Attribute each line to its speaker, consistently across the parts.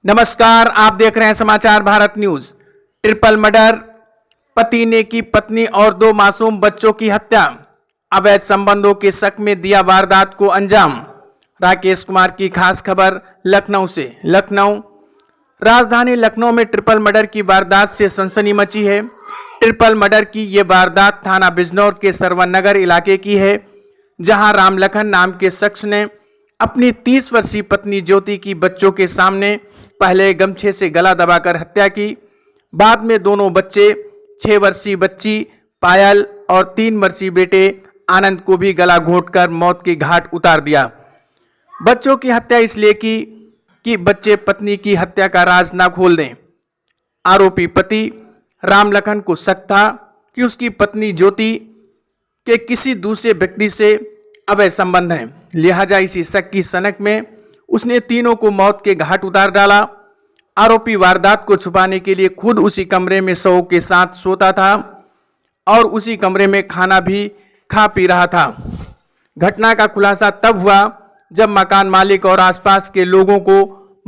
Speaker 1: नमस्कार, आप देख रहे हैं समाचार भारत न्यूज। ट्रिपल मर्डर, पति ने की पत्नी और 2 मासूम बच्चों की हत्या, अवैध संबंधों के शक में दिया वारदात को अंजाम। राकेश कुमार की खास खबर लखनऊ से। लखनऊ राजधानी लखनऊ में ट्रिपल मर्डर की वारदात से सनसनी मची है। ट्रिपल मर्डर की ये वारदात थाना बिजनौर के सरवन नगर इलाके की है, जहां रामलखन नाम के शख्स ने अपनी 30 वर्षीय पत्नी ज्योति की बच्चों के सामने पहले गमछे से गला दबाकर हत्या की। बाद में दोनों बच्चे 6 वर्षीय बच्ची पायल और 3 वर्षीय बेटे आनंद को भी गला घोंटकर मौत के घाट उतार दिया। बच्चों की हत्या इसलिए की कि बच्चे पत्नी की हत्या का राज न खोल दें। आरोपी पति रामलखन को शक था कि उसकी पत्नी ज्योति के किसी दूसरे व्यक्ति से अवैध संबंध हैं, लिहाजा इसी शक की सनक में उसने तीनों को मौत के घाट उतार डाला। आरोपी वारदात को छुपाने के लिए खुद उसी कमरे में शव के साथ सोता था और उसी कमरे में खाना भी खा पी रहा था। घटना का खुलासा तब हुआ जब मकान मालिक और आसपास के लोगों को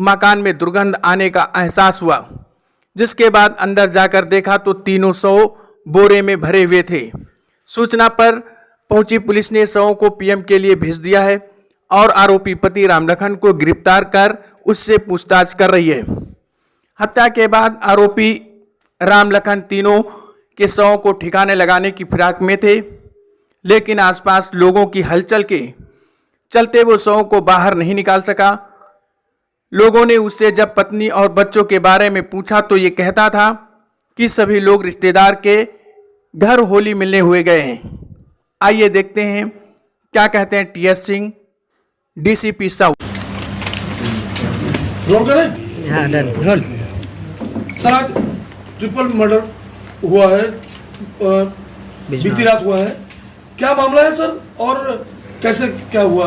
Speaker 1: मकान में दुर्गंध आने का एहसास हुआ, जिसके बाद अंदर जाकर देखा तो तीनों शव बोरे में भरे हुए थे। सूचना पर पहुंची पुलिस ने शवों को पीएम के लिए भेज दिया है और आरोपी पति रामलखन को गिरफ्तार कर उससे पूछताछ कर रही है। हत्या के बाद आरोपी रामलखन तीनों के शवों को ठिकाने लगाने की फिराक में थे, लेकिन आसपास लोगों की हलचल के चलते वो शवों को बाहर नहीं निकाल सका। लोगों ने उससे जब पत्नी और बच्चों के बारे में पूछा तो ये कहता था कि सभी लोग रिश्तेदार के घर होली मिलने हुए गए हैं। आइए देखते हैं क्या कहते हैं TS Singh, DCP south.
Speaker 2: Roll करें?
Speaker 3: हाँ डन रोल।
Speaker 2: सर, आज ट्रिपल मर्डर हुआ है, बीती रात हुआ है। क्या मामला है सर, और कैसे क्या हुआ?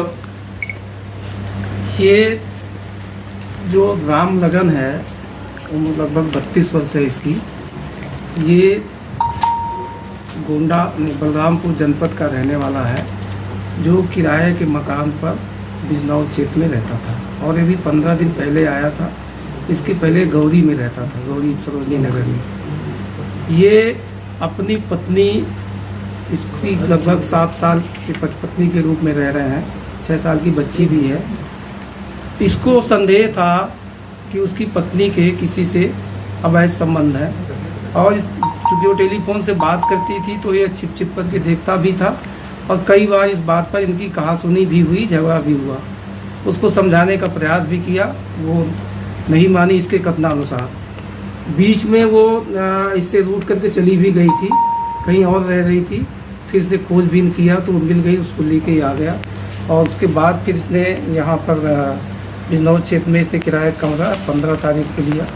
Speaker 3: ये जो रामलखन है उम्र लगभग 32 वर्ष है इसकी। ये गोंडा बलरामपुर जनपद का रहने वाला है, जो किराए के मकान पर बिजनौर क्षेत्र में रहता था और ये भी 15 दिन पहले आया था। इसके पहले गौरी में रहता था, गौरी सरोजनी नगर में। ये अपनी पत्नी, इसकी लगभग 7 साल की पत्नी के रूप में रह रहे हैं, 6 साल की बच्ची भी है। इसको संदेह था कि उसकी पत्नी के किसी से अवैध संबंध है और चूँकि वो टेलीफोन से बात करती थी तो ये छिप छिप करके देखता भी था और कई बार इस बात पर इनकी कहासुनी भी हुई, झगड़ा भी हुआ। उसको समझाने का प्रयास भी किया, वो नहीं मानी इसके कथनानुसार। बीच में वो इससे रूठ करके चली भी गई थी, कहीं और रह रही थी। फिर इसने खोजबीन किया तो मिल गई, उसको लेके आ गया और उसके बाद फिर इसने यहाँ पर बिजनौर क्षेत्र में इसने किराए का कमरा 15 तारीख को लिया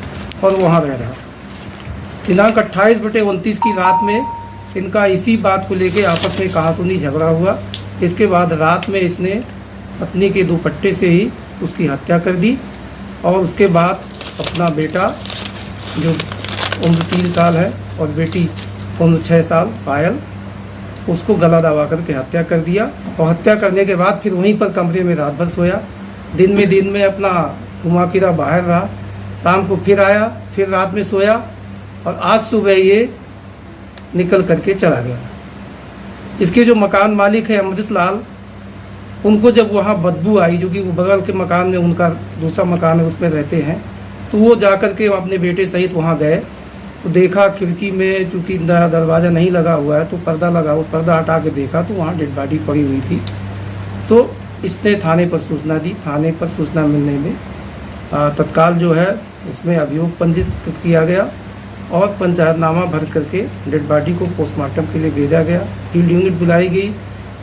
Speaker 3: और वहाँ रह रहा। दिनांक 28/29 की रात में इनका इसी बात को लेके आपस में कहासुनी झगड़ा हुआ। इसके बाद रात में इसने पत्नी के दुपट्टे से ही उसकी हत्या कर दी और उसके बाद अपना बेटा जो उम्र 3 साल है और बेटी उम्र 6 साल पायल, उसको गला दबा करके हत्या कर दिया। और हत्या करने के बाद फिर वहीं पर कमरे में रात भर सोया। दिन में अपना घुमा फिरा बाहर रहा, शाम को फिर आया, फिर रात में सोया और आज सुबह ये निकल करके चला गया। इसके जो मकान मालिक है अमृत लाल, उनको जब वहाँ बदबू आई, जो कि वो बगल के मकान में उनका दूसरा मकान है उसमें रहते हैं, तो वो जा कर के अपने बेटे सहित वहाँ गए तो देखा खिड़की में चूँकि दरवाज़ा नहीं लगा हुआ है तो पर्दा लगा, वो पर्दा हटा के देखा तो वहाँ डेड बॉडी पड़ी हुई थी। तो इसने थाने पर सूचना दी। थाने पर सूचना मिलने में तत्काल जो है इसमें अभियोग पंजीकृत किया गया और पंचायतनामा भर करके डेड बॉडी को पोस्टमार्टम के लिए भेजा गया। फील्ड यूनिट बुलाई गई।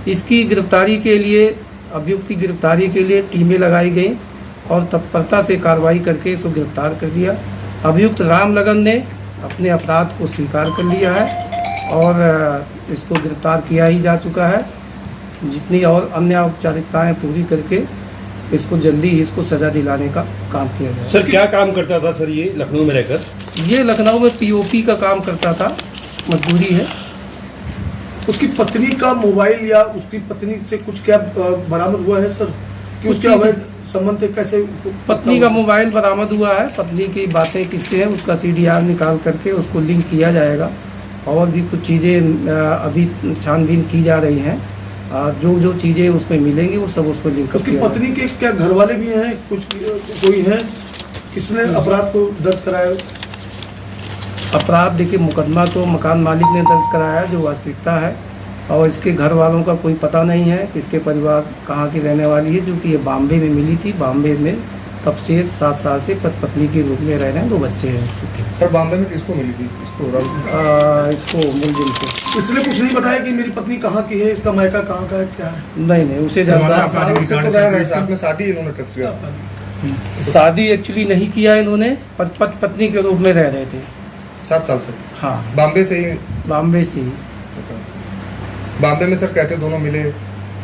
Speaker 3: इसकी गिरफ्तारी के लिए, अभियुक्त की गिरफ्तारी के लिए टीमें लगाई गई और तत्परता से कार्रवाई करके इसको गिरफ्तार कर दिया। अभियुक्त रामलखन ने अपने अपराध को स्वीकार कर लिया है और इसको गिरफ्तार किया ही जा चुका है। जितनी और अन्य औपचारिकताएँ पूरी करके इसको जल्दी ही इसको सज़ा दिलाने का काम किया जाए।
Speaker 4: सर, क्या काम करता था सर ये लखनऊ में रहकर?
Speaker 3: ये लखनऊ में पीओपी का काम करता था, मजदूरी है।
Speaker 2: उसकी पत्नी का मोबाइल या उसकी पत्नी से कुछ क्या बरामद हुआ है सर, कि उसके अवैध संबंध थे, कैसे
Speaker 3: पत्नी का मोबाइल बरामद हुआ है, पत्नी की बातें किससे हैं उसका CDR निकाल करके उसको लिंक किया जाएगा, और भी कुछ चीज़ें अभी छानबीन की जा रही हैं। जो जो चीज़ें उसमें मिलेंगी वो सब उस पर लिंक
Speaker 2: उसकी पत्नी के क्या घर वाले भी हैं, कुछ कोई है, किसने अपराध को दर्ज कराया?
Speaker 3: अपराध देखिए, मुकदमा तो मकान मालिक ने दर्ज कराया है, जो वास्तविकता है, और इसके घर वालों का कोई पता नहीं है, इसके परिवार कहाँ की रहने वाली है, जो कि ये बॉम्बे में मिली थी। बॉम्बे में तब से 7 साल से पत्नी के रूप में रह रहे हैं, 2 बच्चे हैं इसके थे।
Speaker 4: सर बॉम्बे में किसको मिली थी?
Speaker 3: इसको मुलजिम को
Speaker 2: इसलिए कुछ नहीं बताया कि मेरी पत्नी कहाँ की है, इसका मायका कहाँ का है, क्या है?
Speaker 3: नहीं, उसे ज़्यादा
Speaker 4: साथ में शादी इन्होंने कब किया?
Speaker 3: शादी एक्चुअली नहीं किया इन्होंने, पत्नी के रूप में रह रहे थे
Speaker 4: 7 साल से।
Speaker 3: हाँ,
Speaker 4: बॉम्बे से ही?
Speaker 3: बॉम्बे से ही।
Speaker 4: बॉम्बे में सर कैसे दोनों मिले?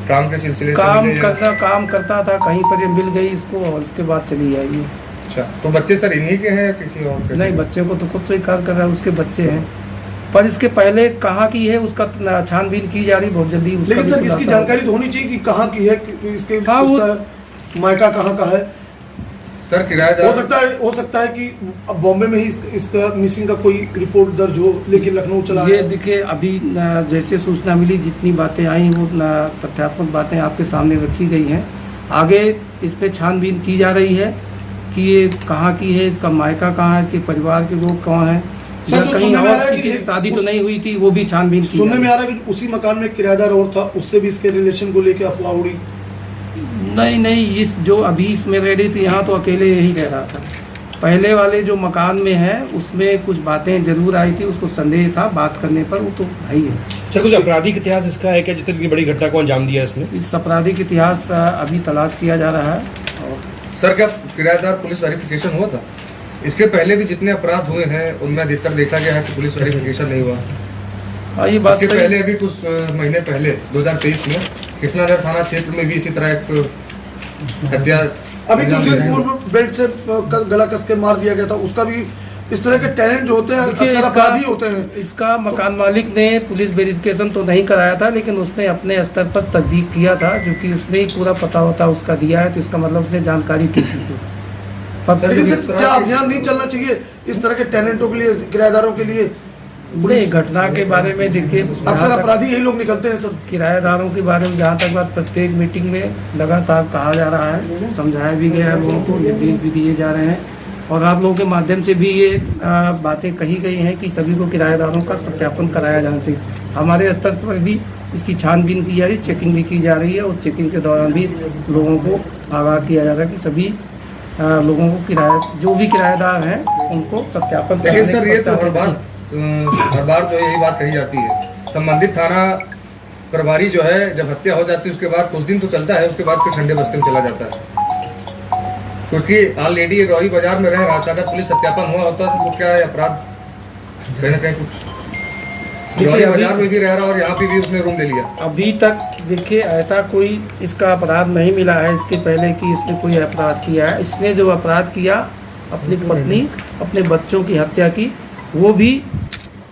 Speaker 4: काम के सिलसिले से मिले
Speaker 3: काम करता था कहीं पर, ये मिल गई इसको और उसके बाद चली आई ये।
Speaker 4: अच्छा, तो बच्चे सर इन्हीं के हैं या किसी और के?
Speaker 3: नहीं, बच्चे को तो खुद स्वीकार कर रहा है, उसके बच्चे हैं, पर इसके पहले कहाँ की है उसका छानबीन की जा रही बहुत जल्दी।
Speaker 2: लेकिन सर इसकी जानकारी तो होनी चाहिए कि कहाँ की है, कि इसके
Speaker 3: हाँ,
Speaker 2: मायका कहाँ का है।
Speaker 4: सर किराएदार
Speaker 2: हो सकता है कि अब बॉम्बे में ही इसका मिसिंग का कोई रिपोर्ट दर्ज हो, लेकिन लखनऊ चला
Speaker 3: ये देखिए, अभी जैसे सूचना मिली, जितनी बातें आई वो तथ्यात्मक बातें आपके सामने रखी गई हैं। आगे इस पे छानबीन की जा रही है कि ये कहाँ की है, इसका मायका कहाँ है, इसके परिवार के लोग कौन हैं, या कहीं और किसी से शादी तो नहीं हुई थी, वो भी छानबीन की।
Speaker 2: सुनने में आ रहा है कि उसी मकान में किराएदार और था, उससे भी इसके रिलेशन को लेकर अफवाह उड़ी।
Speaker 3: नहीं, इस जो अभी इसमें रह रही थी यहाँ तो अकेले ही रह रहा था। पहले वाले जो मकान में है उसमें कुछ बातें जरूर आई थी, उसको संदेह था, बात करने पर वो तो भाई है।
Speaker 4: सर कुछ आपराधिक इतिहास इसका है क्या, जितनी बड़ी घटना को अंजाम दिया इसने?
Speaker 3: इस आपराधिक इतिहास अभी तलाश किया जा रहा है। और
Speaker 4: सर क्या किराएदार पुलिस वेरिफिकेशन हुआ था? इसके पहले भी जितने अपराध हुए हैं उनमें अधिकतर देखा गया है कि पुलिस वेरिफिकेशन नहीं हुआ।
Speaker 3: हाँ, ये बात
Speaker 4: इसके पहले अभी कुछ महीने पहले 2023 में कृष्णानगर थाना क्षेत्र में भी इसी तरह एक हत्या
Speaker 2: अभी कुछ दिन पूर्व बेल्ट से गला कस के मार दिया गया था, उसका भी इस तरह के टैलेंट जो होते हैं अक्सर अपराधी होते हैं।
Speaker 3: इसका मकान मालिक ने पुलिस वेरिफिकेशन तो नहीं कराया था, लेकिन उसने अपने स्तर पर तस्दीक किया था, जो कि उसने ही पूरा पता होता उसका दिया है, तो इसका मतलब उसने जानकारी की थी।
Speaker 2: लेकिन क्या अभियान नहीं चलना चाहिए इस तरह के टैलेंटों के लिए, किराएदारों के लिए?
Speaker 3: नहीं, घटना के बारे में देखिए,
Speaker 2: अक्सर अपराधी यही लोग निकलते हैं सब।
Speaker 3: किराएदारों के बारे में जहाँ तक बात, प्रत्येक मीटिंग में लगातार कहा जा रहा है, समझाया भी गया है, लोगों को निर्देश भी दिए जा रहे हैं, और आप लोगों के माध्यम से भी ये बातें कही गई हैं कि सभी को किराएदारों का सत्यापन कराया जाना चाहिए। हमारे स्तर पर भी इसकी छानबीन की जा रही है, चेकिंग भी की जा रही है, उस चेकिंग के दौरान भी लोगों को आगाह किया जा रहा है कि सभी लोगों को जो भी किराएदार हैं उनको सत्यापन।
Speaker 4: लेकिन सर ये तो हर बार जो यही बात कही जाती है, संबंधित थाना प्रभारी जो है जब हत्या हो जाती है उसके बाद कुछ दिन तो चलता है, उसके बाद फिर ठंडे बस्ते में चला जाता है, क्योंकि ऑलरेडी रॉही बाजार में रह रहा था। अगर पुलिस सत्यापन हुआ होता तो क्या है, अपराध कहीं ना कहीं कुछ रॉही बाजार में भी रह रहा और यहाँ पे भी उसने रूम ले लिया।
Speaker 3: अभी तक देखिए ऐसा कोई इसका अपराध नहीं मिला है इसके पहले कि इसने कोई अपराध किया है। इसने जो अपराध किया, अपनी पत्नी अपने बच्चों की हत्या की, वो भी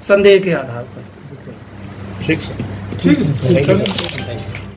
Speaker 3: संदेह के आधार पर।
Speaker 4: ठीक सर,
Speaker 2: ठीक है।